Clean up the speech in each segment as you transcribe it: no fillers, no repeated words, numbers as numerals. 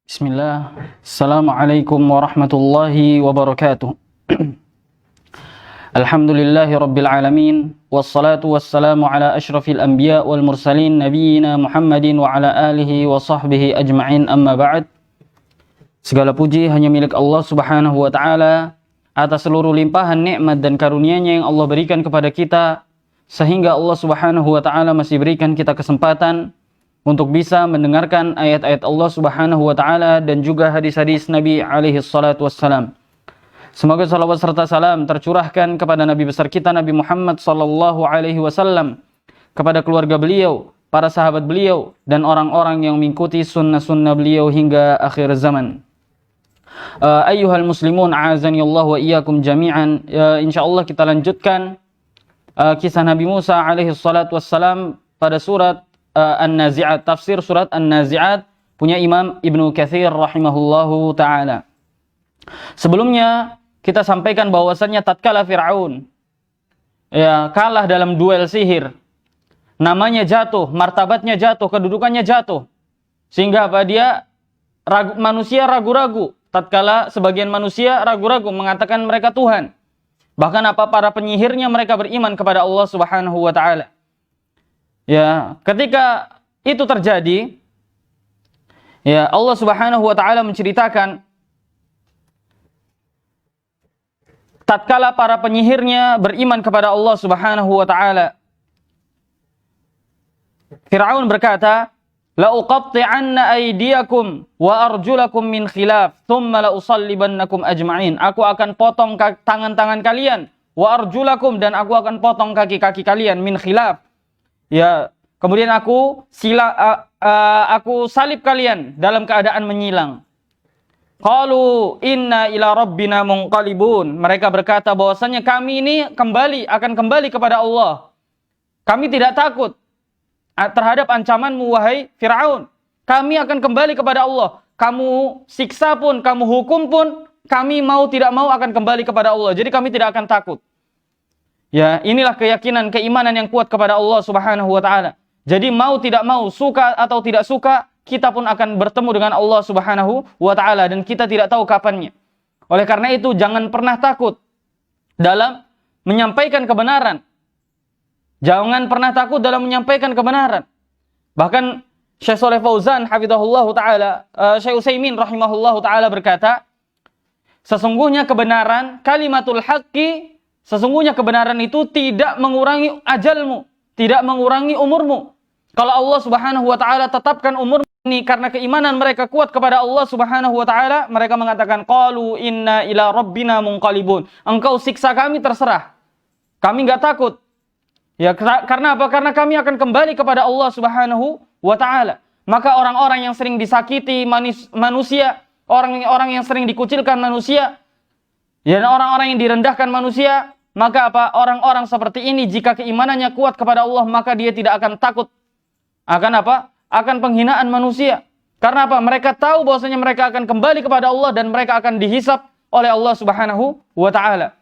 Bismillah. Assalamualaikum warahmatullahi wabarakatuh. Alhamdulillahi rabbil alamin. Wassalatu wassalamu ala ashrafil anbiya wal mursalin nabiyina Muhammadin wa ala alihi wa sahbihi ajma'in, amma ba'd. Segala puji hanya milik Allah subhanahu wa ta'ala atas seluruh limpahan nikmat dan karunia-Nya yang Allah berikan kepada kita, sehingga Allah subhanahu wa ta'ala masih berikan kita kesempatan untuk bisa mendengarkan ayat-ayat Allah subhanahu wa ta'ala dan juga hadis-hadis Nabi alaihi salatu wassalam. Semoga salawat serta salam tercurahkan kepada Nabi besar kita Nabi Muhammad sallallahu alaihi wasallam, kepada keluarga beliau, para sahabat beliau, dan orang-orang yang mengikuti sunnah-sunnah beliau hingga akhir zaman. Ayyuhal muslimun, a'azani Allah wa iyyakum jami'an. Insyaallah kita lanjutkan kisah Nabi Musa alaihi salatu wassalam pada surat An-Nazi'at, tafsir surat An-Nazi'at punya Imam Ibnu Katsir rahimahullahu ta'ala. Sebelumnya kita sampaikan bahwasannya tatkala Fir'aun kalah dalam duel sihir, namanya jatuh, martabatnya jatuh, kedudukannya jatuh, sehingga manusia ragu-ragu. Tatkala sebagian manusia ragu-ragu mengatakan mereka Tuhan, bahkan para penyihirnya mereka beriman kepada Allah subhanahu wa ta'ala. Ketika itu terjadi, Allah subhanahu wa ta'ala menceritakan tatkala para penyihirnya beriman kepada Allah subhanahu wa ta'ala. Fir'aun berkata, la uqatti'anna aydiyakum wa arjulakum min khilaf, thumma la usallibannakum ajma'in. Aku akan potong tangan-tangan kalian, wa arjulakum, dan aku akan potong kaki-kaki kalian, min khilaf. Kemudian aku salib kalian dalam keadaan menyilang. Qalu inna ila rabbina munqalibun. Mereka berkata bahwasanya kami ini akan kembali kepada Allah. Kami tidak takut terhadap ancamanmu wahai Fir'aun. Kami akan kembali kepada Allah. Kamu siksa pun, kamu hukum pun, kami mau tidak mau akan kembali kepada Allah. Jadi kami tidak akan takut. Inilah keyakinan, keimanan yang kuat kepada Allah subhanahu wa ta'ala. Jadi mau tidak mau, suka atau tidak suka, kita pun akan bertemu dengan Allah subhanahu wa ta'ala, dan kita tidak tahu kapannya. Oleh karena itu, jangan pernah takut dalam menyampaikan kebenaran. Jangan pernah takut dalam menyampaikan kebenaran. Bahkan Syekh Shalih Fauzan hafizahullahu ta'ala, Syekh Utsaimin rahimahullahu ta'ala berkata, sesungguhnya kebenaran, kalimatul haqqi, sesungguhnya kebenaran itu tidak mengurangi ajalmu, tidak mengurangi umurmu. Kalau Allah subhanahu wa ta'ala tetapkan umur ini karena keimanan mereka kuat kepada Allah subhanahu wa ta'ala, mereka mengatakan, qalu inna ila rabbina munqalibun. Engkau siksa kami terserah, kami enggak takut. Karena apa? Karena kami akan kembali kepada Allah subhanahu wa ta'ala. Maka orang-orang yang sering disakiti manusia, orang-orang yang sering dikucilkan manusia, dan orang-orang yang direndahkan manusia, maka orang-orang seperti ini jika keimanannya kuat kepada Allah, maka dia tidak akan takut akan penghinaan manusia. Karena mereka tahu bahwasanya mereka akan kembali kepada Allah dan mereka akan dihisab oleh Allah subhanahu wa ta'ala.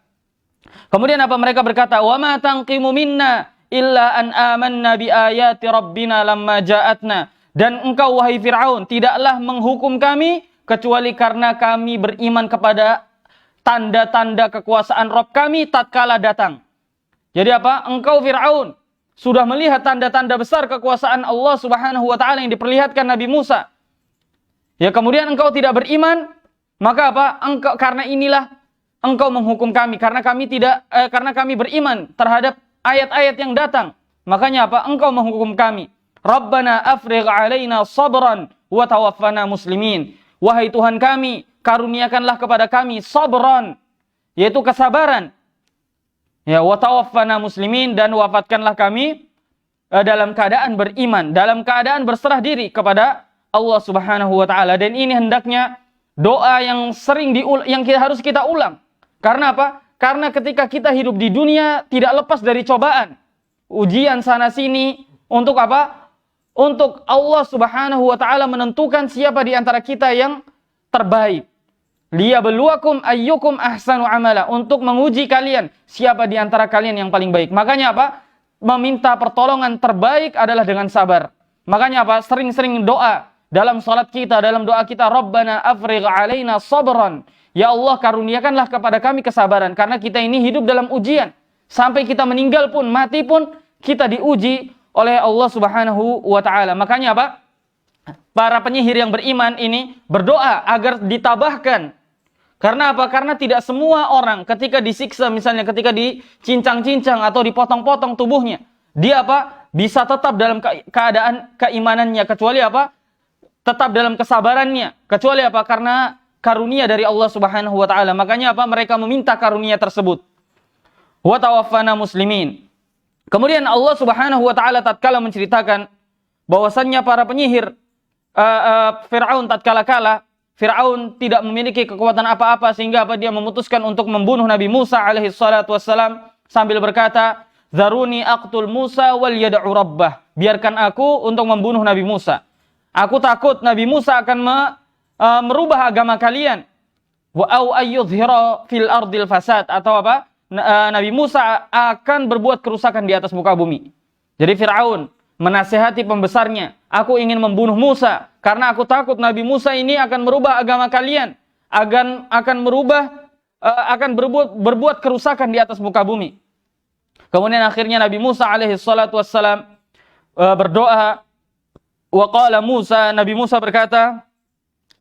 Kemudian mereka berkata, wa ma tanqimu minna illa an amanna bi ayati rabbina lamma ja'atna. Dan engkau wahai Fir'aun tidaklah menghukum kami kecuali karena kami beriman kepada tanda-tanda kekuasaan Rabb kami tatkala datang. Jadi engkau Fir'aun sudah melihat tanda-tanda besar kekuasaan Allah subhanahu wa ta'ala yang diperlihatkan Nabi Musa. Kemudian engkau tidak beriman, maka karena inilah engkau menghukum kami, karena kami beriman terhadap ayat-ayat yang datang. Makanya engkau menghukum kami. Rabbana afrigh alaina sabran wa tawaffana muslimin. Wahai Tuhan kami, karuniakanlah kepada kami sabran, yaitu kesabaran. Wa tawaffana muslimin, dan wafatkanlah kami dalam keadaan beriman, dalam keadaan berserah diri kepada Allah subhanahu wa ta'ala. Dan ini hendaknya doa yang harus kita ulang. Karena Karena ketika kita hidup di dunia tidak lepas dari cobaan, ujian sana sini, untuk Untuk Allah subhanahu wa ta'ala menentukan siapa di antara kita yang terbaik. Liyabluwakum ayyukum ahsanu amala, untuk menguji kalian siapa di antara kalian yang paling baik. Makanya Meminta pertolongan terbaik adalah dengan sabar. Makanya sering-sering doa. dalam salat kita, dalam doa kita, Rabbana afrigh alaina sabran. Ya Allah, karuniakanlah kepada kami kesabaran, karena kita ini hidup dalam ujian. Sampai kita meninggal pun, mati pun, kita diuji oleh Allah Subhanahu wa taala. Makanya apa? Para penyihir yang beriman ini berdoa agar ditabahkan. Karena apa? Karena tidak semua orang ketika disiksa, misalnya ketika dicincang-cincang atau dipotong-potong tubuhnya, dia apa? Bisa tetap dalam keadaan keimanannya, kecuali apa? Tetap dalam kesabarannya, kecuali apa? Karena karunia dari Allah Subhanahu wa taala. Makanya apa? Mereka meminta karunia tersebut. Wa tawaffana muslimin. Kemudian Allah Subhanahu wa taala tatkala menceritakan bahwasannya para penyihir Fir'aun tatkala kala Fir'aun tidak memiliki kekuatan apa-apa sehingga apa? Dia memutuskan untuk membunuh Nabi Musa alaihi salatu wassalam sambil berkata, "Zaruni aqtul Musa wal yad'u rabbah." Biarkan aku untuk membunuh Nabi Musa. Aku takut Nabi Musa akan merubah agama kalian. Wa au ayyudhira fil ardil fasad, atau apa? Nabi Musa akan berbuat kerusakan di atas muka bumi. Jadi Fir'aun menasihati pembesarnya, aku ingin membunuh Musa karena aku takut Nabi Musa ini akan merubah agama kalian, akan berbuat kerusakan di atas muka bumi. Kemudian akhirnya Nabi Musa alaihi salatu wassalam berdoa. Wa qala Musa, Nabi Musa berkata,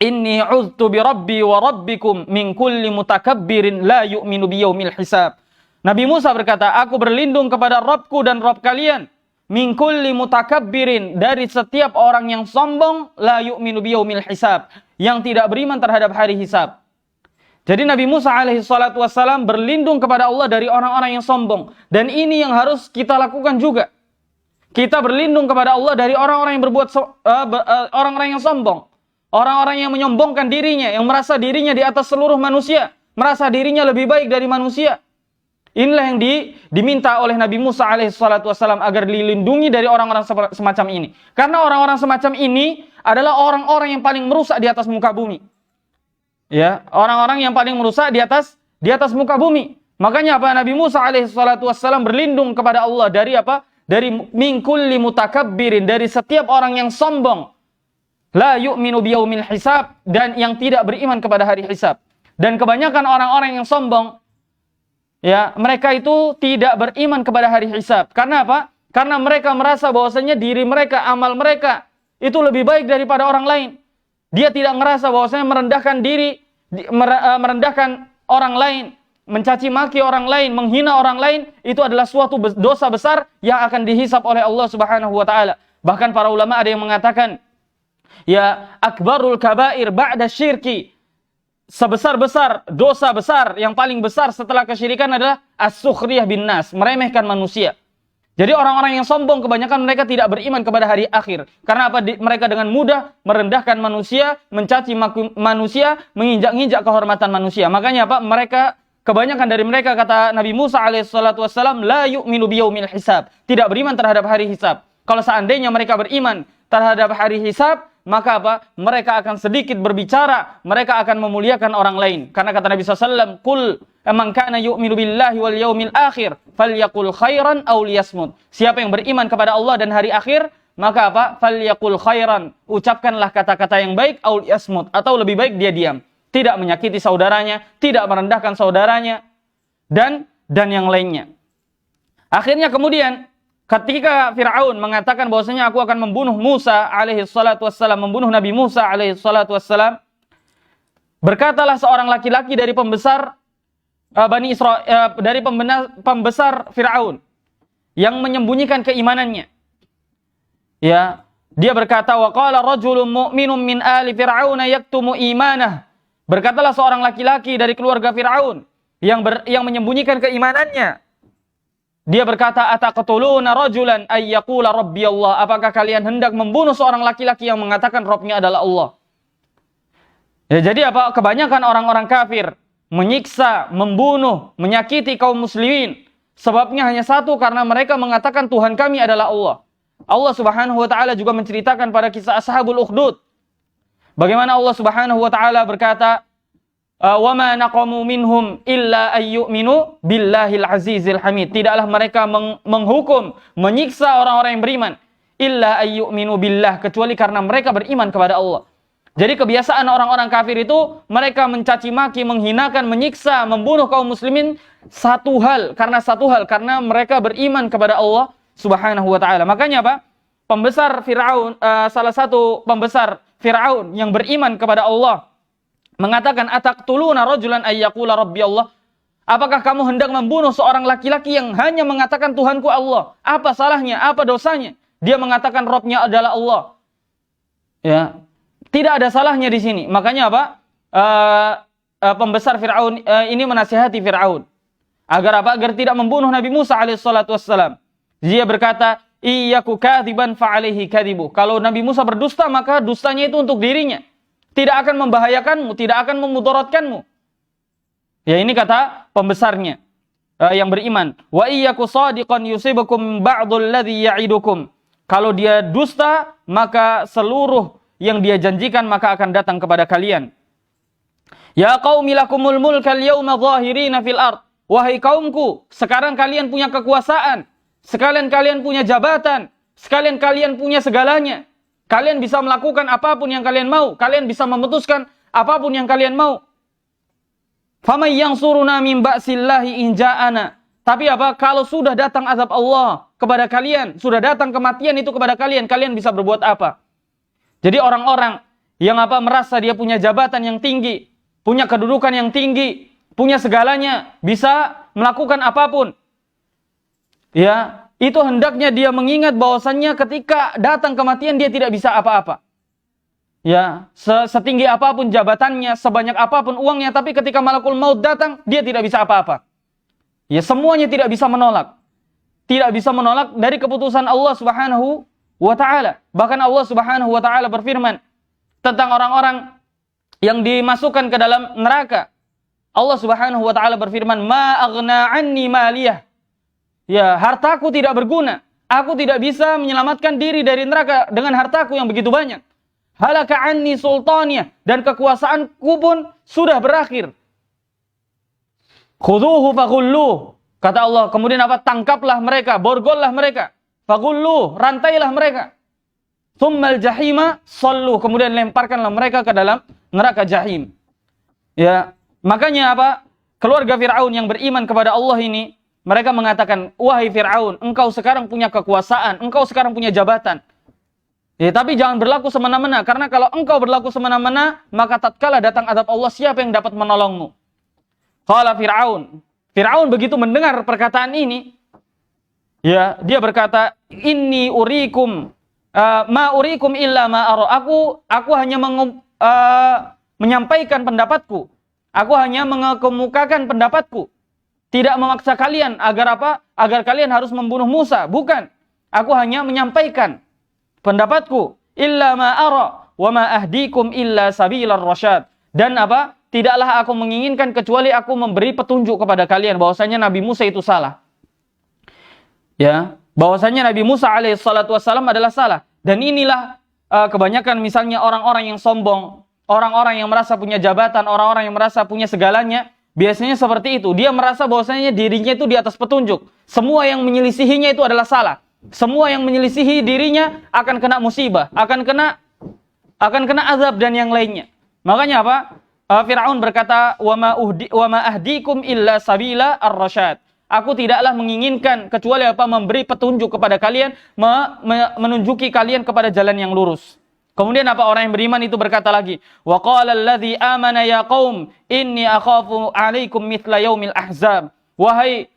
"Inni uztu bi rabbi wa rabbikum min kulli mutakabbirin la yu'minu bi yaumil hisab." Nabi Musa berkata, aku berlindung kepada Rabbku dan Rabb kalian, min kulli mutakabbirin, dari setiap orang yang sombong, la yu'minu bi yaumil hisab, yang tidak beriman terhadap hari hisab. Jadi Nabi Musa alaihi salatu wassalam berlindung kepada Allah dari orang-orang yang sombong, dan ini yang harus kita lakukan juga. Kita berlindung kepada Allah dari orang-orang yang orang-orang yang sombong, orang-orang yang menyombongkan dirinya, yang merasa dirinya di atas seluruh manusia, merasa dirinya lebih baik dari manusia. Inilah yang diminta oleh Nabi Musa alaihi salatu wassalam agar dilindungi dari orang-orang semacam ini. Karena orang-orang semacam ini adalah orang-orang yang paling merusak di atas muka bumi. Ya, orang-orang yang paling merusak di atas muka bumi. Makanya apa? Nabi Musa alaihi salatu wassalam berlindung kepada Allah dari apa? Dari min kulli mutakabbirin, dari setiap orang yang sombong, la yu'minu bi yaumil hisab, dan yang tidak beriman kepada hari hisab. Dan kebanyakan orang-orang yang sombong, ya, mereka itu tidak beriman kepada hari hisab. Karena apa? Karena mereka merasa bahwasanya diri mereka, amal mereka itu lebih baik daripada orang lain. Dia tidak merasa bahwasanya merendahkan diri, merendahkan orang lain, mencaci maki orang lain, menghina orang lain, itu adalah suatu dosa besar yang akan dihisab oleh Allah Subhanahu wa taala. Bahkan para ulama ada yang mengatakan, ya, akbarul kabair ba'da syirki, sebesar-besar dosa besar yang paling besar setelah kesyirikan adalah as-sukhriyah bin nas, meremehkan manusia. Jadi orang-orang yang sombong kebanyakan mereka tidak beriman kepada hari akhir. Karena apa? Mereka dengan mudah merendahkan manusia, mencaci manusia, menginjak-injak kehormatan manusia. Makanya apa? Kebanyakan dari mereka, kata Nabi Musa alaihissalatu wassalam, la yu'minu biyaumil hisab, tidak beriman terhadap hari hisab. Kalau seandainya mereka beriman terhadap hari hisab, maka apa? Mereka akan sedikit berbicara, mereka akan memuliakan orang lain. Karena kata Nabi SAW, Qul man kana yu'minu billahi wal yaumil akhir, falyaqul khairan aw liyasmut. Siapa yang beriman kepada Allah dan hari akhir, maka apa? Falyaqul khairan, ucapkanlah kata-kata yang baik, aw liyasmut, atau lebih baik dia diam. Tidak menyakiti saudaranya, tidak merendahkan saudaranya, dan yang lainnya. Akhirnya kemudian, ketika Fir'aun mengatakan bahwasanya aku akan membunuh Musa alaihi salatu wassalam, membunuh Nabi Musa alaihi salatu wassalam, berkatalah seorang laki-laki dari pembesar Bani Israel, dari pembesar Fir'aun, yang menyembunyikan keimanannya. Ya, dia berkata, wa qala rajulun mu'minun min ali fir'auna yaktumu imanah. Berkatalah seorang laki-laki dari keluarga Fir'aun yang menyembunyikan keimanannya. Dia berkata, ataqtuluna rajulan ay yaqula rabbi Allah. Apakah kalian hendak membunuh seorang laki-laki yang mengatakan Rabbnya adalah Allah? Ya, jadi apa? Kebanyakan orang-orang kafir menyiksa, membunuh, menyakiti kaum muslimin. Sebabnya hanya satu, karena mereka mengatakan Tuhan kami adalah Allah. Allah Subhanahu wa taala juga menceritakan pada kisah Ashabul Ukhdud, bagaimana Allah Subhanahu wa taala berkata, wa ma naqamu minhum illa ayyuminu billahil azizil hamid. Tidaklah mereka menghukum, menyiksa orang-orang yang beriman, illa ayyuminu billah, kecuali karena mereka beriman kepada Allah. Jadi kebiasaan orang-orang kafir itu mereka mencaci maki, menghinakan, menyiksa, membunuh kaum muslimin karena mereka beriman kepada Allah Subhanahu wa taala. Makanya apa? Salah satu pembesar Fir'aun yang beriman kepada Allah mengatakan, ataqtuluna rajulan ayyaqula rabbi Allah? Apakah kamu hendak membunuh seorang laki-laki yang hanya mengatakan Tuhanku Allah? Apa salahnya? Apa dosanya? Dia mengatakan Rabbnya adalah Allah. Ya, tidak ada salahnya di sini. Makanya apa? Pembesar Fir'aun ini menasihati Fir'aun agar apa? Agar tidak membunuh Nabi Musa alaihissalatu wassalam. Dia berkata, iyyaku kadziban fa'alaihi kadzibu. Kalau Nabi Musa berdusta, maka dustanya itu untuk dirinya. Tidak akan membahayakanmu, tidak akan memudaratkanmu. Ya, ini kata pembesarnya yang beriman. Wa iyyaku shadiqan yusibukum ba'dul ladzi ya'idukum. Kalau dia dusta, maka seluruh yang dia janjikan maka akan datang kepada kalian. Ya qaumi lakumul mulkal yawma zahirina fil ard. Wahai kaumku, sekarang kalian punya kekuasaan, sekalian kalian punya jabatan, sekalian kalian punya segalanya. Kalian bisa melakukan apapun yang kalian mau, kalian bisa memutuskan apapun yang kalian mau. Famay yansuruna min ba'sillahi in ja'ana. Tapi apa? Kalau sudah datang azab Allah kepada kalian, sudah datang kematian itu kepada kalian, kalian bisa berbuat apa? Jadi orang-orang yang apa merasa dia punya jabatan yang tinggi, punya kedudukan yang tinggi, punya segalanya, bisa melakukan apapun. Ya, itu hendaknya dia mengingat bahwasannya ketika datang kematian dia tidak bisa apa-apa. Ya, setinggi apapun jabatannya, sebanyak apapun uangnya, tapi ketika malakul maut datang, dia tidak bisa apa-apa. Ya, semuanya tidak bisa menolak. Tidak bisa menolak dari keputusan Allah Subhanahu wa taala. Bahkan Allah Subhanahu wa taala berfirman tentang orang-orang yang dimasukkan ke dalam neraka. Allah Subhanahu wa taala berfirman, "Ma aghna 'anni maliyah." Ya, hartaku tidak berguna. Aku tidak bisa menyelamatkan diri dari neraka dengan hartaku yang begitu banyak. Halaka 'anni sultaniyah, dan kekuasaanku pun sudah berakhir. Khudhuhu faghulluh. Kata Allah, kemudian apa? Tangkaplah mereka, borgollah mereka. Faghulluh, rantailah mereka. Tsummal jahima sallu, kemudian lemparkanlah mereka ke dalam neraka jahim. Ya, makanya apa? Keluarga Fir'aun yang beriman kepada Allah ini, mereka mengatakan, wahai Fir'aun, engkau sekarang punya kekuasaan, engkau sekarang punya jabatan. Ya, tapi jangan berlaku semena-mena, karena kalau engkau berlaku semena-mena, maka tatkala datang azab Allah, siapa yang dapat menolongmu? Qala Fir'aun. Fir'aun begitu mendengar perkataan ini, ya, dia berkata, inni urikum ma urikum illa ma ara. Aku hanya menyampaikan pendapatku. Aku hanya mengemukakan pendapatku. Tidak memaksa kalian agar apa? Agar kalian harus membunuh Musa. Bukan. Aku hanya menyampaikan pendapatku. Illa ma ara wa ma ahdikum illa sabilar rasyad. Dan apa? Tidaklah aku menginginkan kecuali aku memberi petunjuk kepada kalian bahwasanya Nabi Musa itu salah. Ya, bahwasanya Nabi Musa alaihissalatu wassalam adalah salah. Dan inilah kebanyakan misalnya orang-orang yang sombong, orang-orang yang merasa punya jabatan, orang-orang yang merasa punya segalanya, biasanya seperti itu. Dia merasa bahwasanya dirinya itu di atas petunjuk. Semua yang menyelisihinya itu adalah salah. Semua yang menyelisihi dirinya akan kena musibah, akan kena azab dan yang lainnya. Makanya apa? Fir'aun berkata, wa ma ahdikum illa sabila ar-rasyad. Aku tidaklah menginginkan kecuali apa? Memberi petunjuk kepada kalian, menunjuki kalian kepada jalan yang lurus. Kemudian apa? Orang yang beriman itu berkata lagi, wa qala alladzi amana ya qaum inni akhafu 'alaikum mithla yaumil ahzab. Wahai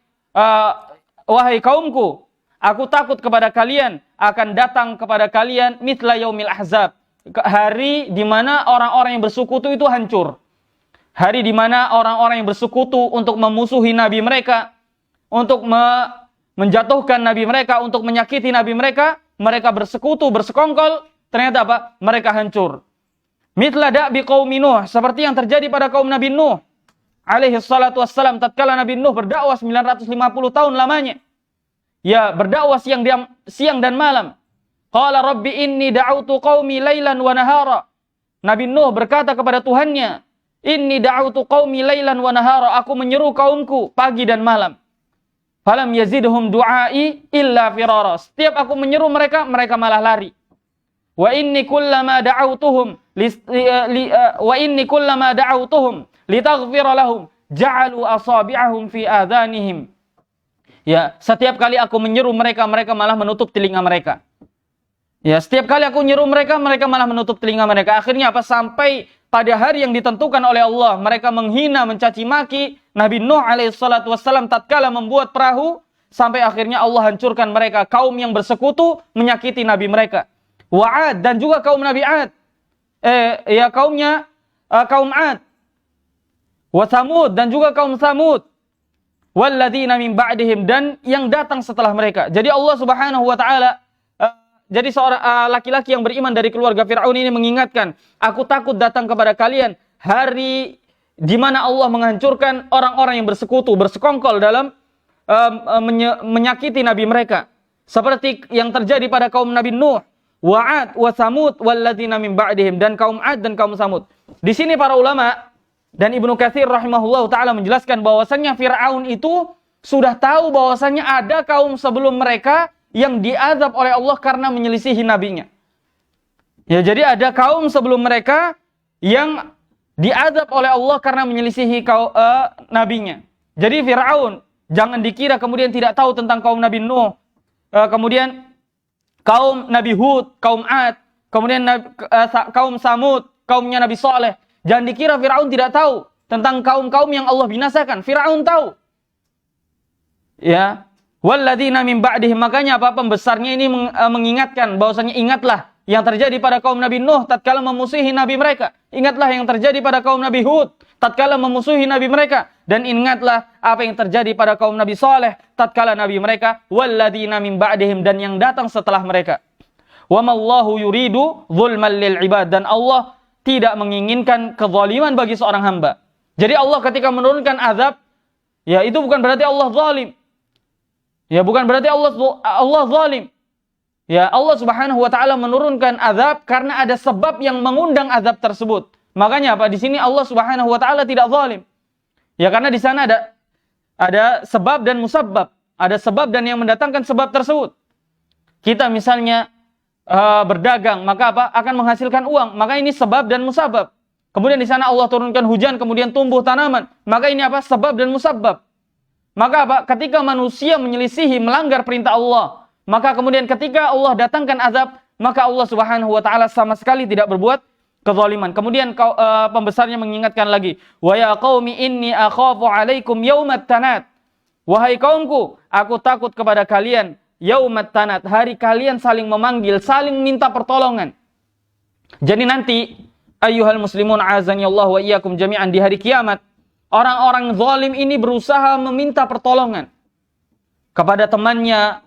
kaumku, aku takut kepada kalian, akan datang kepada kalian mithla yaumil ahzab. Hari di mana orang-orang yang bersekutu itu hancur. Hari di mana orang-orang yang bersekutu untuk memusuhi nabi mereka, untuk menjatuhkan nabi mereka, untuk menyakiti nabi mereka, mereka bersekutu, bersekongkol, ternyata apa? Mereka hancur. Mithla da'bi qaumi Nuh, seperti yang terjadi pada kaum Nabi Nuh alaihi salatu wassalam, tatkala Nabi Nuh berdakwah 950 tahun lamanya. Ya, berdakwah siang dan malam. Qala rabbi inni da'utu qaumi lailan wa nahara. Nabi Nuh berkata kepada Tuhannya, inni da'utu qaumi lailan wa nahara, aku menyeru kaumku pagi dan malam. Falam yazidhum du'ai illa firara. Setiap aku menyeru mereka, mereka malah lari. Wa inni kullama da'awtuhum litaghfira lahum ja'alu asabi'ahum fi adhanihim. Ya, setiap kali aku menyeru mereka, mereka malah menutup telinga mereka. Ya, setiap kali aku menyeru mereka, mereka malah menutup telinga mereka. Akhirnya apa? Sampai pada hari yang ditentukan oleh Allah, mereka menghina, mencaci maki Nabi Nuh alaihissalatu wassalam tatkala membuat perahu, sampai akhirnya Allah hancurkan mereka. Kaum yang bersekutu menyakiti Nabi mereka. Wa'ad, dan juga kaum Nabi Ad. Kaum Ad. Wa Thamud, dan juga kaum Thamud. Walladzina min ba'dihim, dan yang datang setelah mereka. Jadi Allah Subhanahu wa taala jadi seorang laki-laki yang beriman dari keluarga Fir'aun ini mengingatkan, aku takut datang kepada kalian hari di mana Allah menghancurkan orang-orang yang bersekutu, bersekongkol dalam menyakiti nabi mereka. Seperti yang terjadi pada kaum Nabi Nuh, Wa'ad, wa Thamud, walladzina min ba'dihim, dan kaum Ad dan kaum Thamud. Di sini para ulama dan Ibnu Katsir rahimahullah ta'ala menjelaskan bahwasannya Fir'aun itu sudah tahu bahwasannya ada kaum sebelum mereka yang diazab oleh Allah karena menyelisihi nabinya. Ya, jadi ada kaum sebelum mereka yang diazab oleh Allah karena menyelisihi nabinya. Jadi Fir'aun jangan dikira kemudian tidak tahu tentang kaum Nabi Nuh, kemudian kaum Nabi Hud, kaum Ad, kemudian kaum Samud, kaumnya Nabi Saleh. Jangan dikira Fir'aun tidak tahu tentang kaum-kaum yang Allah binasakan. Fir'aun tahu. Ya. Walladzina min ba'dihim. Makanya apa? Pembesarnya ini mengingatkan bahwasanya ingatlah yang terjadi pada kaum Nabi Nuh tatkala memusuhi nabi mereka. Ingatlah yang terjadi pada kaum Nabi Hud tatkala memusuhi nabi mereka. Dan ingatlah apa yang terjadi pada kaum Nabi Saleh tatkala nabi mereka. Walladzina min ba'dihim, dan yang datang setelah mereka. Wa mallahu yuridu zulman lil ibad, dan Allah tidak menginginkan kezaliman bagi seorang hamba. Jadi Allah ketika menurunkan azab, ya itu bukan berarti Allah zalim. Ya, bukan berarti Allah zalim. Ya, Allah Subhanahu wa taala menurunkan azab karena ada sebab yang mengundang azab tersebut. Makanya apa? Di sini Allah Subhanahu wa taala tidak zalim. Ya, karena di sana ada sebab dan musabbab. Ada sebab dan yang mendatangkan sebab tersebut. Kita misalnya berdagang, maka apa? Akan menghasilkan uang. Maka ini sebab dan musabab. Kemudian di sana Allah turunkan hujan, kemudian tumbuh tanaman. Maka ini apa? Sebab dan musabab. Maka apa? Ketika manusia menyelisihi, melanggar perintah Allah, maka kemudian ketika Allah datangkan azab, maka Allah Subhanahu wa taala sama sekali tidak berbuat kezaliman. Kemudian pembesarnya mengingatkan lagi, wa ya qaumi inni akhafu alaikum yaumat tanat. Wahai kaumku, aku takut kepada kalian yaumat tanat, hari kalian saling memanggil, saling minta pertolongan. Jadi nanti ayyuhal muslimun azani Allah wa iyyakum jami'an, di hari kiamat orang-orang zalim ini berusaha meminta pertolongan kepada temannya,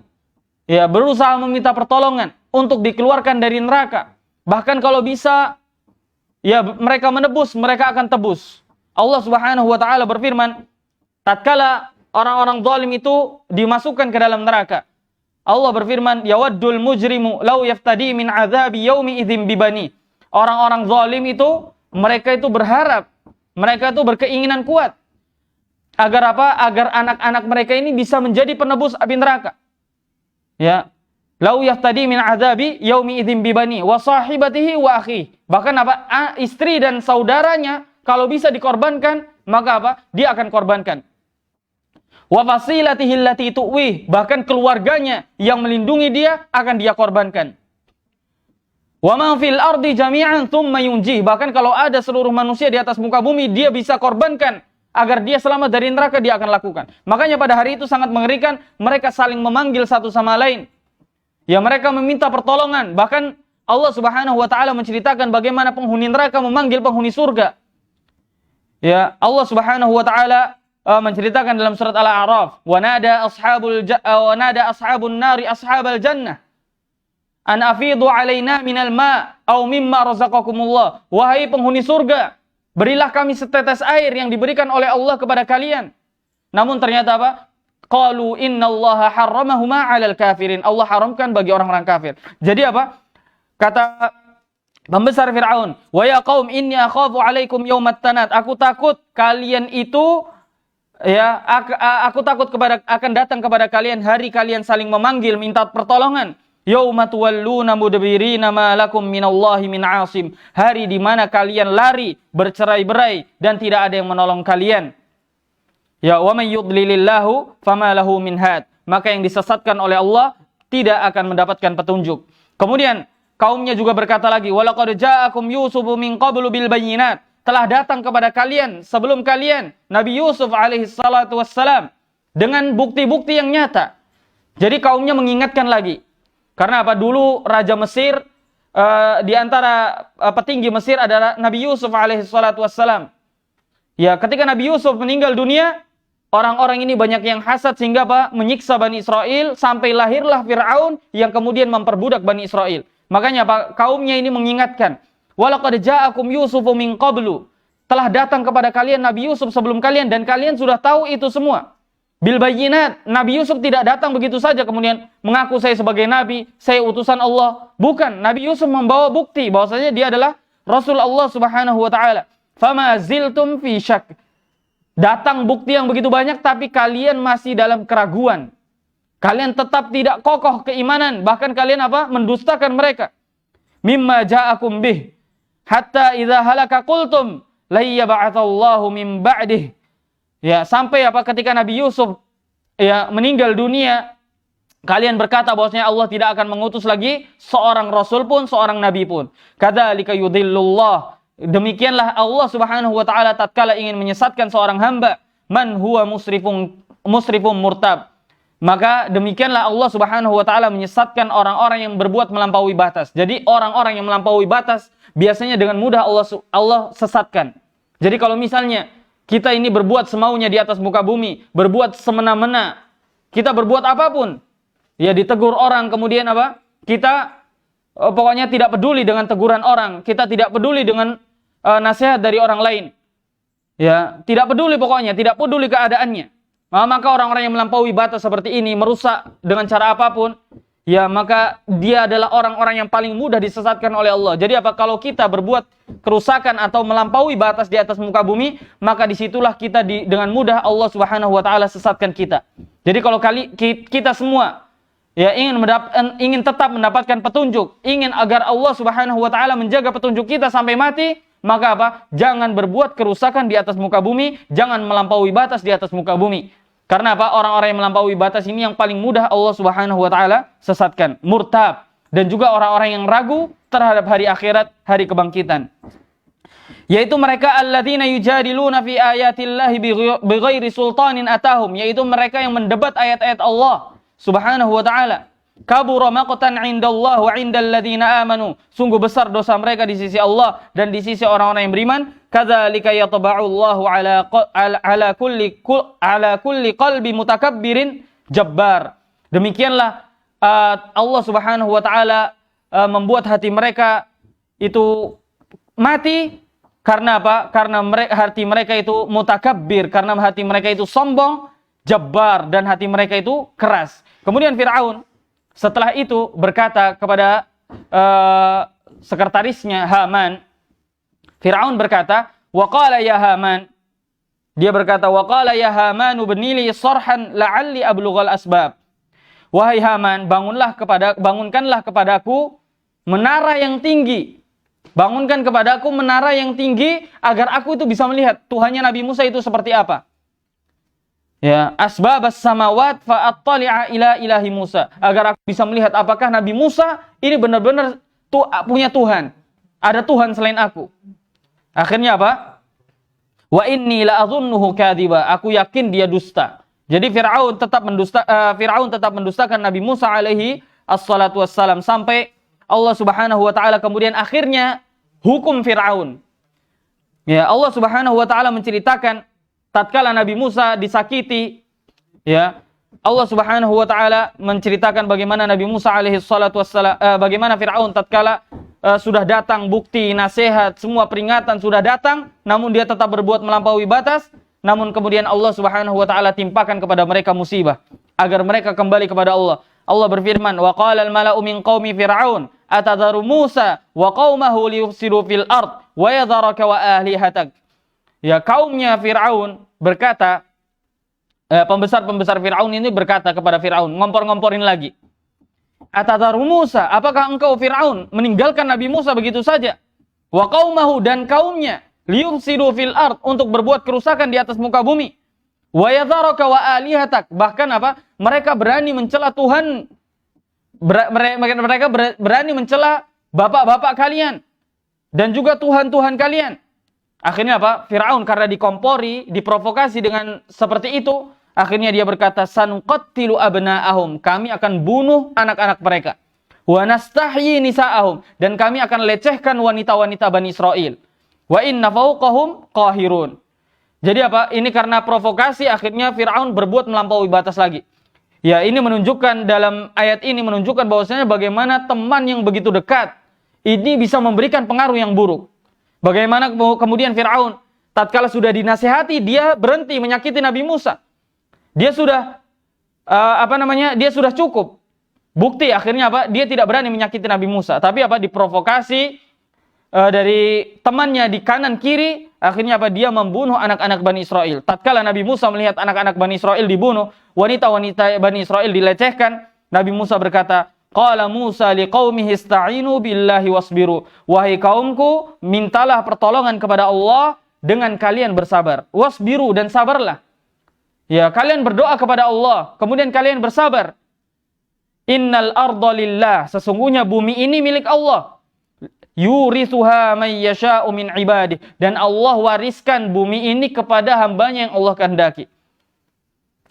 ya, berusaha meminta pertolongan untuk dikeluarkan dari neraka. Bahkan kalau bisa, ya, mereka menebus, mereka akan tebus. Allah Subhanahu wa taala berfirman, tatkala orang-orang zalim itu dimasukkan ke dalam neraka, Allah berfirman, yawaddul mujrimu law yaftadi min azabi yaumi idzin bibani. Orang-orang zalim itu, mereka itu berharap, mereka itu berkeinginan kuat agar apa? Agar anak-anak mereka ini bisa menjadi penebus api neraka. Ya. Law yaftadi min azabi yaumi idzin bibani wa sahibatihi wa akhi. Bahkan apa? Istri dan saudaranya kalau bisa dikorbankan, maka apa? Dia akan korbankan. Wa fasilatihi allati tu'wi, bahkan keluarganya yang melindungi dia akan dia korbankan. Wa ma fil ardi jami'an tsumma yunjih, bahkan kalau ada seluruh manusia di atas muka bumi, dia bisa korbankan agar dia selamat dari neraka, dia akan lakukan. Makanya pada hari itu sangat mengerikan, mereka saling memanggil satu sama lain. Ya, mereka meminta pertolongan. Bahkan Allah Subhanahu wa taala menceritakan bagaimana penghuni neraka memanggil penghuni surga. Ya, Allah Subhanahu wa taala menceritakan dalam surat Al-A'raf, wa nada ashabun nari ashabal jannah an afidu alaina minal ma aw mimma razaqakumullah. Wahai penghuni surga, berilah kami setetes air yang diberikan oleh Allah kepada kalian. Namun ternyata apa? Qalu innallaha harramahuma 'alal kafirin. Allah haramkan bagi orang-orang kafir. Jadi apa? Kata pembesar Fir'aun, wa ya qaum inni akhafu 'alaikum yaumat tanat. Aku takut kalian itu Ya, aku takut akan datang kepada kalian hari kalian saling memanggil minta pertolongan. Yauma tuwalluna mudbirina ma lakum minallahi min 'asim. Hari di mana kalian lari bercerai-berai dan tidak ada yang menolong kalian. Ya, wa may yudlilillahu fama lahu min had. Maka yang disesatkan oleh Allah tidak akan mendapatkan petunjuk. Kemudian kaumnya juga berkata lagi, walaqad ja'akum yusufu min qablu bil bayyinat. Telah datang kepada kalian sebelum kalian Nabi Yusuf alaihi salatu wassalam dengan bukti-bukti yang nyata. Jadi kaumnya mengingatkan lagi. Karena apa? Dulu Raja Mesir, di antara petinggi Mesir adalah Nabi Yusuf alaihi salatu wassalam. Ya, ketika Nabi Yusuf meninggal dunia, orang-orang ini banyak yang hasad sehingga apa? Menyiksa Bani Israel sampai lahirlah Fir'aun yang kemudian memperbudak Bani Israel. Makanya apa? Kaumnya ini mengingatkan, walaqad ja'akum Yusufu min qablu. Telah datang kepada kalian Nabi Yusuf sebelum kalian dan kalian sudah tahu itu semua. Bil bayyinat, Nabi Yusuf tidak datang begitu saja kemudian mengaku saya sebagai nabi, saya utusan Allah. Bukan, Nabi Yusuf membawa bukti bahwasanya dia adalah Rasul Allah Subhanahu wa taala. Fama ziltum fi syak. Datang bukti yang begitu banyak tapi kalian masih dalam keraguan. Kalian tetap tidak kokoh keimanan, bahkan kalian apa? Mendustakan mereka. Mimma ja'akum bih hatta idza halaka qultum la yab'atsallahu min ba'dih. Ya, sampai apa ketika Nabi Yusuf ya meninggal dunia, kalian berkata bahwasanya Allah tidak akan mengutus lagi seorang rasul pun, seorang nabi pun. Kadzalika yudhillullah. Demikianlah Allah Subhanahu wa taala tatkala ingin menyesatkan seorang hamba, man huwa musrifun murtab. Maka demikianlah Allah Subhanahu wa taala menyesatkan orang-orang yang berbuat melampaui batas. Jadi orang-orang yang melampaui batas biasanya dengan mudah Allah sesatkan. Jadi kalau misalnya kita ini berbuat semaunya di atas muka bumi, berbuat semena-mena, kita berbuat apapun, ya ditegur orang, kemudian apa? Kita pokoknya tidak peduli dengan teguran orang, kita tidak peduli dengan nasihat dari orang lain. Ya, tidak peduli pokoknya, tidak peduli keadaannya. Maka orang-orang yang melampaui batas seperti ini, merusak dengan cara apapun, ya maka dia adalah orang-orang yang paling mudah disesatkan oleh Allah. Jadi apa? Kalau kita berbuat kerusakan atau melampaui batas di atas muka bumi, maka disitulah kita dengan mudah Allah Subhanahu wa taala sesatkan kita. Jadi kalau kita semua ya ingin tetap mendapatkan petunjuk, ingin agar Allah Subhanahu wa taala menjaga petunjuk kita sampai mati, maka apa? Jangan berbuat kerusakan di atas muka bumi, jangan melampaui batas di atas muka bumi. Karena apa? Orang-orang yang melampaui batas ini yang paling mudah Allah Subhanahu wa taala sesatkan, murtab, dan juga orang-orang yang ragu terhadap hari akhirat, hari kebangkitan. Yaitu mereka alladzina yujadiluna fi ayatillahi bighairi sultanin atahum, yaitu mereka yang mendebat ayat-ayat Allah Subhanahu wa taala. Kabura maqtan 'indallah wa 'indal ladzina amanu. Sungguh besar dosa mereka di sisi Allah dan di sisi orang-orang yang beriman. Kadzalika yatba'ullahu ala kulli qalbi mutakabbirin jabbar. Demikianlah Allah Subhanahu wa taala membuat hati mereka itu mati karena apa? Karena hati mereka itu mutakabbir, karena hati mereka itu sombong, jabbar, dan hati mereka itu keras. Kemudian Fir'aun setelah itu berkata kepada sekretarisnya Haman. Fir'aun berkata, waqala ya Haman. Dia berkata, waqala ya Haman ubnili sarhan la'alli ablughal asbab. Wahai Haman, bangunkanlah kepadaku menara yang tinggi. Bangunkan kepadaku menara yang tinggi agar aku itu bisa melihat Tuhannya Nabi Musa itu seperti apa. Ya, asbabas samawat fa'attali'a ila ilahi Musa, agar aku bisa melihat apakah Nabi Musa ini benar-benar punya Tuhan. Ada Tuhan selain aku. Akhirnya apa? Wa inni la'adhunnuhu kadhiba. Aku yakin dia dusta. Jadi Fir'aun tetap mendustakan Nabi Musa alaihi assalatu wassalam sampai Allah Subhanahu wa taala kemudian akhirnya hukum Fir'aun. Ya, Allah Subhanahu wa taala menceritakan tatkala Nabi Musa disakiti, ya, Allah Subhanahu wa taala menceritakan bagaimana Nabi Musa alaihi salatu wassalam, bagaimana Firaun tatkala sudah datang bukti, nasihat, semua peringatan sudah datang, namun dia tetap berbuat melampaui batas, namun kemudian Allah Subhanahu wa taala timpakan kepada mereka musibah agar mereka kembali kepada Allah. Allah berfirman, wa qala al-mala'u min qaumi Fir'aun atadharu Musa wa qaumahu liyufsidu fil ard wa yadharaka wa ahlihatak. Ya, kaumnya Fir'aun berkata pembesar-pembesar Fir'aun ini berkata kepada Fir'aun, ngompor-ngomporin lagi. Atadharu Musa, apakah engkau Fir'aun meninggalkan Nabi Musa begitu saja? Wa qaumahu, dan kaumnya, liyufsidu fil ard, untuk berbuat kerusakan di atas muka bumi. Wa yadharaka wa alihatak, bahkan mereka berani mencela Tuhan, mereka berani mencela bapak-bapak kalian dan juga Tuhan-Tuhan kalian. Akhirnya Fir'aun karena dikompori, diprovokasi dengan seperti itu, akhirnya dia berkata, sanuqattilu abna'ahum, kami akan bunuh anak-anak mereka. Wa nastahyi nisa'ahum, dan kami akan lecehkan wanita-wanita Bani Israel. Wa inna fawqahum qahirun. Jadi ini karena provokasi, akhirnya Fir'aun berbuat melampaui batas lagi. Ya, ini menunjukkan, dalam ayat ini menunjukkan bahwasanya bagaimana teman yang begitu dekat ini bisa memberikan pengaruh yang buruk. Bagaimana kemudian Fir'aun tatkala sudah dinasihati, dia berhenti menyakiti Nabi Musa. Dia sudah dia sudah cukup. Bukti akhirnya dia tidak berani menyakiti Nabi Musa, tapi diprovokasi dari temannya di kanan kiri, akhirnya dia membunuh anak-anak Bani Israel. Tatkala Nabi Musa melihat anak-anak Bani Israel dibunuh, wanita-wanita Bani Israel dilecehkan, Nabi Musa berkata, qala Musa liqaumihi ista'inu billahi wasbiru. Wahai kaumku, mintalah pertolongan kepada Allah dengan kalian bersabar. Wasbiru, dan sabarlah. Ya, kalian berdoa kepada Allah, kemudian kalian bersabar. Innal arda lillah, sesungguhnya bumi ini milik Allah. Yurithuha may yasha'u min ibadih, dan Allah wariskan bumi ini kepada hambanya yang Allah kehendaki.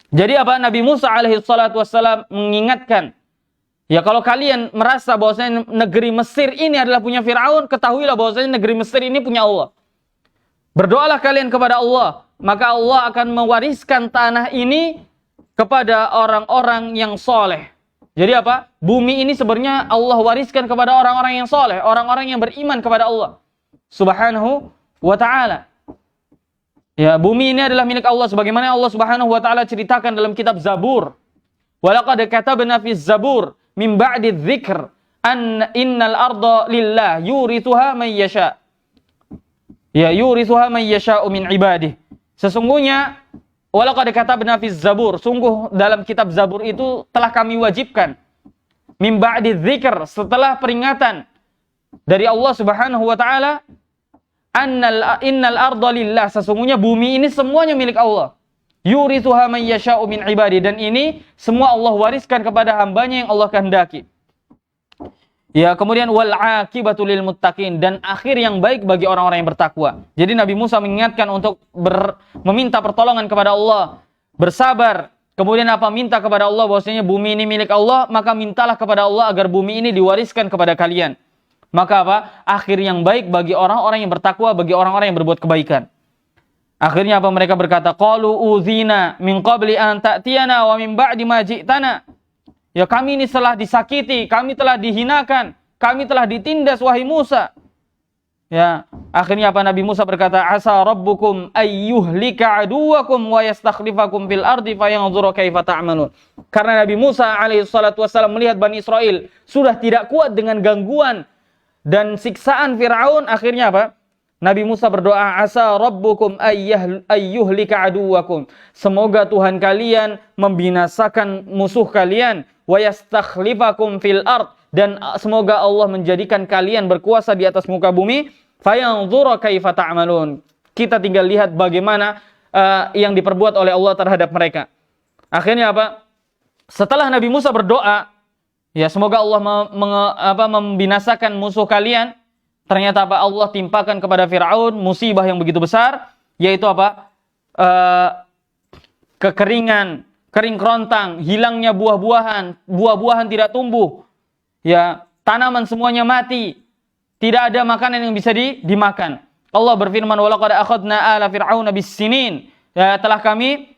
Jadi Nabi Musa alaihi salatu wassalam mengingatkan, ya, kalau kalian merasa bahwasanya negeri Mesir ini adalah punya Fir'aun, ketahuilah bahwasanya negeri Mesir ini punya Allah. Berdoalah kalian kepada Allah, maka Allah akan mewariskan tanah ini kepada orang-orang yang soleh. Jadi bumi ini sebenarnya Allah wariskan kepada orang-orang yang soleh, orang-orang yang beriman kepada Allah Subhanahu wa ta'ala. Ya, bumi ini adalah milik Allah, sebagaimana Allah Subhanahu wa ta'ala ceritakan dalam kitab Zabur. Walaqad katabna fi Zabur min ba'di dzikr an innal arda lillah yurithuha man yasha. Ya, yurithuha man yasha'u min ibadih. Sesungguhnya walaqad katabna fi Zabur, sungguh dalam kitab Zabur itu telah kami wajibkan min ba'di dzikr, setelah peringatan dari Allah Subhanahu wa taala, innal arda lillah, sesungguhnya bumi ini semuanya milik Allah. Yurithuha man yasha'u min ibadi, dan ini semua Allah wariskan kepada hambanya yang Allah kehendaki. Ya, kemudian wal aqibatu lil muttaqin, dan akhir yang baik bagi orang-orang yang bertakwa. Jadi Nabi Musa mengingatkan untuk meminta pertolongan kepada Allah, bersabar. Kemudian minta kepada Allah bahwasanya bumi ini milik Allah, maka mintalah kepada Allah agar bumi ini diwariskan kepada kalian. Maka akhir yang baik bagi orang-orang yang bertakwa, bagi orang-orang yang berbuat kebaikan. Akhirnya mereka berkata, qalu uzina min qabli an ta'tiyana wa min ba'di ma ji'tana. Ya, kami ini telah disakiti, kami telah dihinakan, kami telah ditindas wahai Musa. Ya, akhirnya Nabi Musa berkata, asa rabbukum ayyuhlika aduwakum wa yastakhlifakum fil ardi fayanzura kaifa ta'malun. Karena Nabi Musa alaihi salatu wasallam melihat Bani Israel sudah tidak kuat dengan gangguan dan siksaan Fir'aun, akhirnya Nabi Musa berdoa, asa rabbukum ayyuhlika aduwakum. Semoga Tuhan kalian membinasakan musuh kalian, wa yastakhlifakum fil ard, dan semoga Allah menjadikan kalian berkuasa di atas muka bumi, fayanzura kaifa ta'malun. Kita tinggal lihat bagaimana yang diperbuat oleh Allah terhadap mereka. Akhirnya setelah Nabi Musa berdoa, ya, semoga Allah membinasakan musuh kalian, ternyata Allah timpakan kepada Fir'aun musibah yang begitu besar, yaitu kekeringan, kering kerontang, hilangnya buah-buahan tidak tumbuh, ya, tanaman semuanya mati, tidak ada makanan yang bisa dimakan. Allah berfirman, walaqad akhadna ala fir'auna bis-sinin, ya, telah kami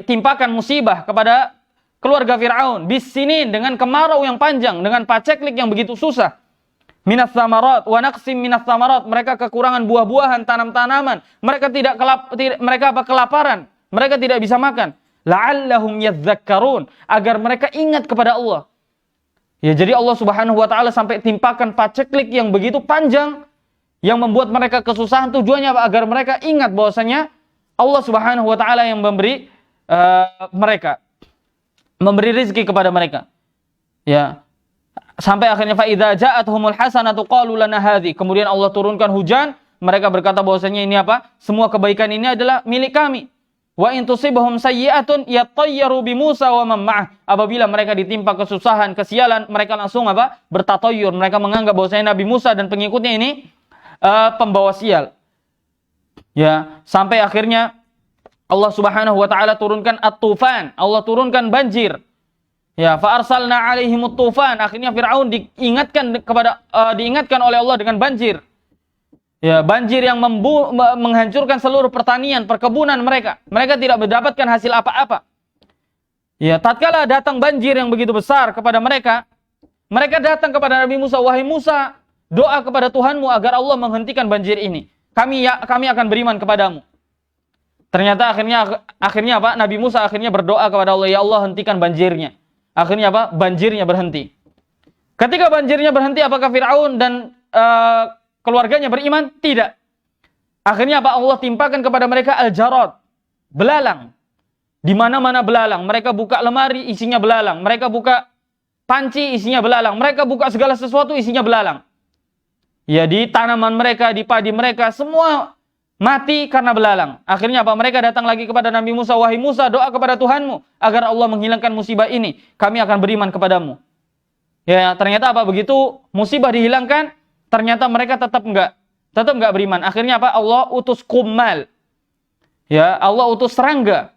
timpakan musibah kepada keluarga Fir'aun bis-sinin, dengan kemarau yang panjang, dengan paceklik yang begitu susah. Minas samarat wa naqsim minas samarat, mereka kekurangan buah-buahan, tanam-tanaman, mereka kelaparan, mereka tidak bisa makan. La'allahum yadhakkarun, agar mereka ingat kepada Allah. Ya, jadi Allah Subhanahu wa taala sampai timpakan paceklik yang begitu panjang yang membuat mereka kesusahan, tujuannya agar mereka ingat bahwasanya Allah Subhanahu wa taala yang memberi mereka, memberi rezeki kepada mereka. Ya. Sampai akhirnya fa idza ja'atuhumul hasanatu qalu lana hadhi. Kemudian Allah turunkan hujan, mereka berkata bahwasanya ini apa? Semua kebaikan ini adalah milik kami. Wa in tusibhum sayyi'atun yatayyaru bi Musa wa man ma'ah. Apabila mereka ditimpa kesusahan, kesialan, mereka langsung apa? Bertatoyur. Mereka menganggap bahwasanya Nabi Musa dan pengikutnya ini pembawa sial. Ya, sampai akhirnya Allah Subhanahu wa taala turunkan at-tufan. Allah turunkan banjir. Ya, fa arsalna 'alaihimut tufan. Akhirnya Firaun diingatkan oleh Allah dengan banjir. Ya, banjir yang menghancurkan seluruh pertanian, perkebunan mereka. Mereka tidak mendapatkan hasil apa-apa. Ya, tatkala datang banjir yang begitu besar kepada mereka, mereka datang kepada Nabi Musa, "Wahai Musa, doa kepada Tuhanmu agar Allah menghentikan banjir ini. Kami akan beriman kepadamu." Ternyata akhirnya apa? Nabi Musa akhirnya berdoa kepada Allah, "Ya Allah, hentikan banjirnya." Akhirnya apa? Banjirnya berhenti. Ketika banjirnya berhenti, apakah Firaun dan keluarganya beriman? Tidak. Akhirnya apa? Allah timpakan kepada mereka al-jarad, belalang. Di mana-mana belalang. Mereka buka lemari, isinya belalang. Mereka buka panci, isinya belalang. Mereka buka segala sesuatu, isinya belalang. Ya, di tanaman mereka, di padi mereka, semua mati karena belalang. Akhirnya apa? Mereka datang lagi kepada Nabi Musa, "Wahai Musa, doa kepada Tuhanmu agar Allah menghilangkan musibah ini. Kami akan beriman kepadamu." Ya, ternyata apa? Begitu musibah dihilangkan, ternyata mereka tetap enggak beriman. Akhirnya apa? Allah utus kummal. Ya, Allah utus serangga.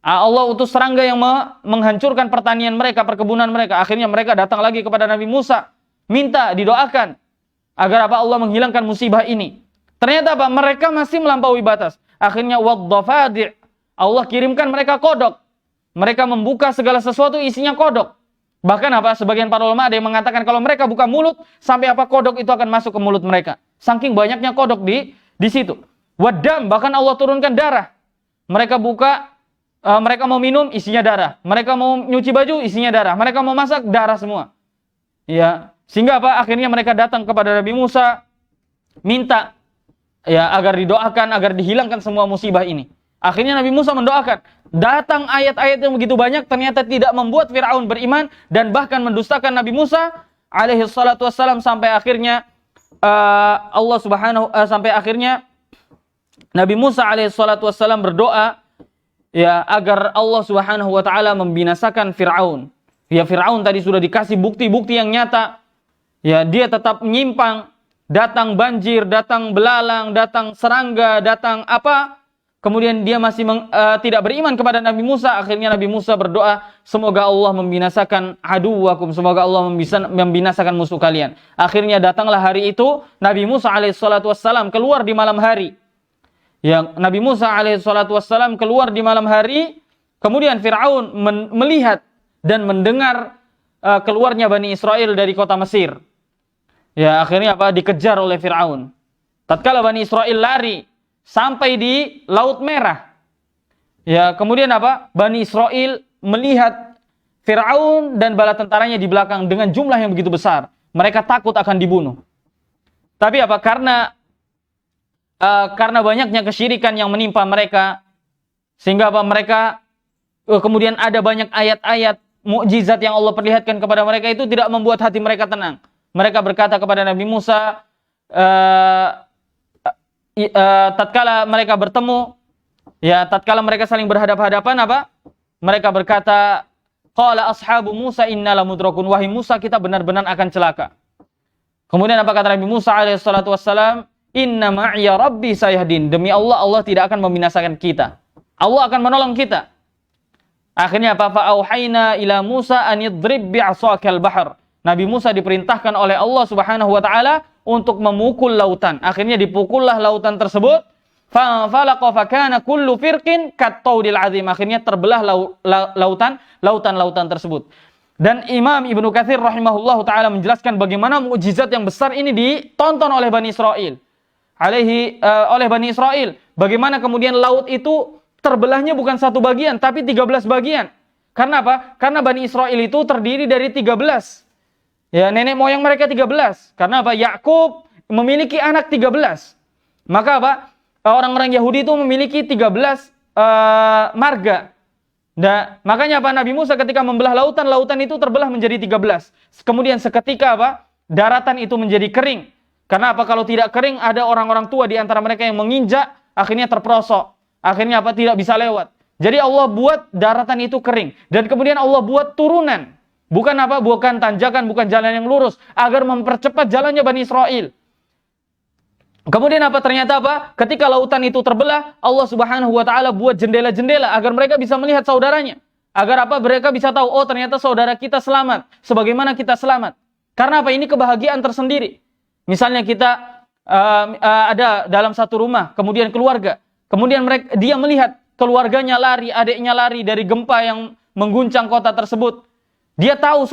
Allah utus serangga yang menghancurkan pertanian mereka, perkebunan mereka. Akhirnya mereka datang lagi kepada Nabi Musa, minta didoakan agar apa? Allah menghilangkan musibah ini. Ternyata apa? Mereka masih melampaui batas. Akhirnya waddafadi'. Allah kirimkan mereka kodok. Mereka membuka segala sesuatu isinya kodok. Bahkan apa? Sebagian para ulama ada yang mengatakan kalau mereka buka mulut, sampai apa? Kodok itu akan masuk ke mulut mereka. Saking banyaknya kodok di situ. Wadam, bahkan Allah turunkan darah. Mereka buka, mereka mau minum, isinya darah. Mereka mau nyuci baju, isinya darah. Mereka mau masak, darah semua. Ya, sehingga apa? Akhirnya mereka datang kepada Nabi Musa, minta ya agar didoakan, agar dihilangkan semua musibah ini. Akhirnya Nabi Musa mendoakan. Datang ayat-ayat yang begitu banyak, ternyata tidak membuat Firaun beriman dan bahkan mendustakan Nabi Musa alaihi salatu wassalam, sampai akhirnya sampai akhirnya Nabi Musa alaihi salatu wassalam berdoa ya agar Allah Subhanahu wa taala membinasakan Firaun. Ya, Firaun tadi sudah dikasih bukti-bukti yang nyata. Ya, dia tetap menyimpang. Datang banjir, datang belalang, datang serangga, datang apa? Kemudian dia masih tidak beriman kepada Nabi Musa. Akhirnya Nabi Musa berdoa, semoga Allah membinasakan aduwakum, semoga Allah membinasakan musuh kalian. Akhirnya datanglah hari itu, Nabi Musa alaihissalatu wassalam keluar di malam hari. Ya, Nabi Musa alaihissalatu wassalam keluar di malam hari, kemudian Fir'aun melihat dan mendengar keluarnya Bani Israel dari kota Mesir. Ya, akhirnya apa? Dikejar oleh Fir'aun. Tatkala Bani Israel lari sampai di Laut Merah. Ya, kemudian apa? Bani Israel melihat Fir'aun dan bala tentaranya di belakang dengan jumlah yang begitu besar. Mereka takut akan dibunuh. Tapi apa? Karena banyaknya kesyirikan yang menimpa mereka, sehingga apa? Mereka kemudian ada banyak ayat-ayat mukjizat yang Allah perlihatkan kepada mereka, itu tidak membuat hati mereka tenang. Mereka berkata kepada Nabi Musa, tatkala mereka bertemu, ya tatkala mereka saling berhadap-hadapan, apa? Mereka berkata, qala ashabu Musa inna lamudrakun, wahai Musa, kita benar-benar akan celaka. Kemudian apa kata Nabi Musa alaihi salatu wassalam? Inna ma'iya rabbi sayahdin, demi Allah, Allah tidak akan membinasakan kita. Allah akan menolong kita. Akhirnya apa? Fa auhayna ila Musa an yadrib bi'asakal bahr. Nabi Musa diperintahkan oleh Allah Subhanahu wa taala untuk memukul lautan. Akhirnya dipukullah lautan tersebut. Fa falaqa fa kana kullu firqin kat-taudil azim. Akhirnya terbelah lautan tersebut. Dan Imam Ibnu Katsir rahimahullahu taala menjelaskan bagaimana mukjizat yang besar ini ditonton oleh Bani Israel. Oleh Bani Israel. Bagaimana kemudian laut itu terbelahnya bukan satu bagian tapi 13 bagian. Karena apa? Karena Bani Israel itu terdiri dari 13. Ya, nenek moyang mereka 13. Karena apa? Yakub memiliki anak 13. Maka apa? orang-orang Yahudi itu memiliki 13 marga. Nah, makanya apa, Nabi Musa ketika membelah lautan, lautan itu terbelah menjadi 13. Kemudian seketika apa? Daratan itu menjadi kering. Karena apa? Kalau tidak kering, ada orang-orang tua di antara mereka yang menginjak, akhirnya terperosok. Akhirnya apa? Tidak bisa lewat. Jadi Allah buat daratan itu kering. Dan kemudian Allah buat turunan. Bukan apa? Bukan tanjakan, bukan jalan yang lurus. Agar mempercepat jalannya Bani Israel. Kemudian apa? Ternyata apa? Ketika lautan itu terbelah, Allah Subhanahu wa taala buat jendela-jendela agar mereka bisa melihat saudaranya. Agar apa? Mereka bisa tahu, oh ternyata saudara kita selamat sebagaimana kita selamat. Karena apa? Ini kebahagiaan tersendiri. Misalnya kita ada dalam satu rumah, kemudian keluarga. Kemudian dia melihat keluarganya lari, adiknya lari dari gempa yang mengguncang kota tersebut. Dia tahu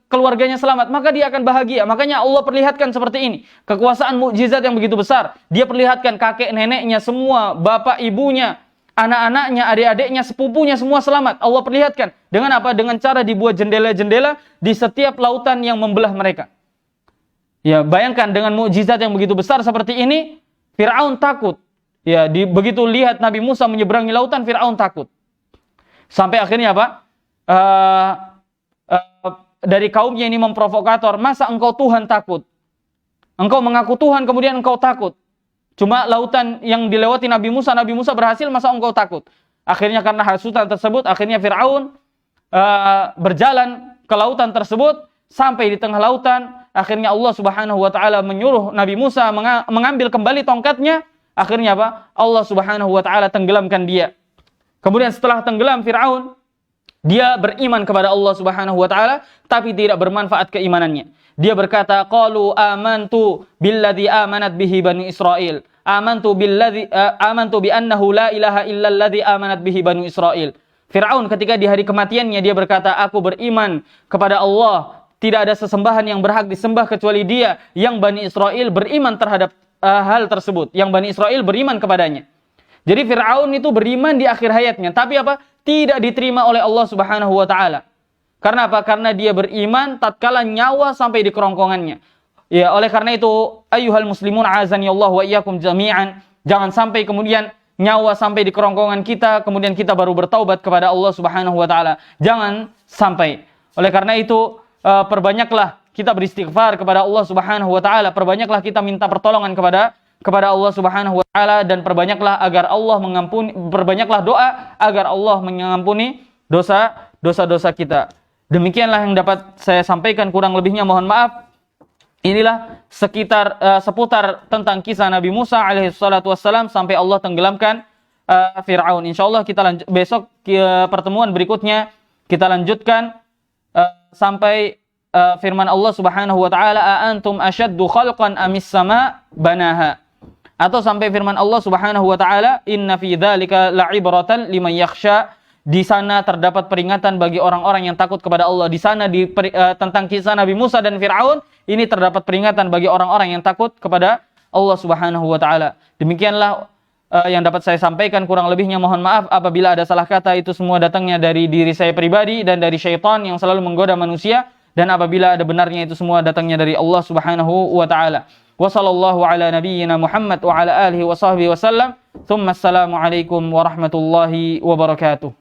keluarganya selamat, maka dia akan bahagia. Makanya Allah perlihatkan seperti ini. Kekuasaan mukjizat yang begitu besar. Dia perlihatkan kakek neneknya semua, bapak ibunya, anak-anaknya, adik-adiknya, sepupunya semua selamat. Allah perlihatkan. Dengan apa? Dengan cara dibuat jendela-jendela di setiap lautan yang membelah mereka. Ya, bayangkan dengan mukjizat yang begitu besar seperti ini, Fir'aun takut. Ya, begitu lihat Nabi Musa menyeberangi lautan, Fir'aun takut. Sampai akhirnya apa? Dari kaumnya ini memprovokator, masa engkau Tuhan takut? Engkau mengaku Tuhan, kemudian engkau takut. Cuma lautan yang dilewati Nabi Musa berhasil, masa engkau takut? Akhirnya karena hasutan tersebut, akhirnya Fir'aun berjalan ke lautan tersebut, sampai di tengah lautan, akhirnya Allah Subhanahu wa taala menyuruh Nabi Musa mengambil kembali tongkatnya, akhirnya apa? Allah Subhanahu wa taala tenggelamkan dia. Kemudian setelah tenggelam Fir'aun, dia beriman kepada Allah Subhanahu wa taala, tapi tidak bermanfaat keimanannya. Dia berkata, qalu amantu billadzi amanat bihi Bani Israil. Amantu bi annahu la ilaha illa alladzi amanat bihi Bani Israil. Fir'aun ketika di hari kematiannya dia berkata, aku beriman kepada Allah, tidak ada sesembahan yang berhak disembah kecuali Dia, yang Bani Israil beriman terhadap hal tersebut, yang Bani Israil beriman kepadanya. Jadi Fir'aun itu beriman di akhir hayatnya, tapi apa? Tidak diterima oleh Allah Subhanahu wa taala. Karena apa? Karena dia beriman tatkala nyawa sampai di kerongkongannya. Ya, oleh karena itu, ayyuhal muslimun azani Allah wa iyyakum jami'an, jangan sampai kemudian nyawa sampai di kerongkongan kita, kemudian kita baru bertaubat kepada Allah Subhanahu wa taala. Jangan sampai. Oleh karena itu, perbanyaklah kita beristighfar kepada Allah Subhanahu wa taala, perbanyaklah kita minta pertolongan kepada Allah Subhanahu wa taala, dan perbanyaklah agar Allah mengampuni, perbanyaklah doa agar Allah mengampuni dosa-dosa kita. Demikianlah yang dapat saya sampaikan, kurang lebihnya mohon maaf. Inilah seputar tentang kisah Nabi Musa alaihi salatu wassalam sampai Allah tenggelamkan Fir'aun. Insyaallah kita besok pertemuan berikutnya kita lanjutkan sampai firman Allah Subhanahu wa taala, a antum asyaddu khalqan amis sama banaha. Atau sampai firman Allah Subhanahu wa taala, inna fi dzalika la'ibratan liman yakhsha. Di sana terdapat peringatan bagi orang-orang yang takut kepada Allah. Di sana tentang kisah Nabi Musa dan Fir'aun, ini terdapat peringatan bagi orang-orang yang takut kepada Allah Subhanahu wa taala. Demikianlah yang dapat saya sampaikan, kurang lebihnya mohon maaf apabila ada salah kata. Itu semua datangnya dari diri saya pribadi dan dari syaitan yang selalu menggoda manusia, dan apabila ada benarnya itu semua datangnya dari Allah Subhanahu wa taala. Wa sallallahu ala nabiyyina Muhammad wa ala alihi wa sahbihi wa sallam. Tsumma assalamu alaikum warahmatullahi wabarakatuh.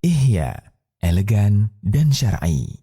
Ihya, elegan dan syar'i.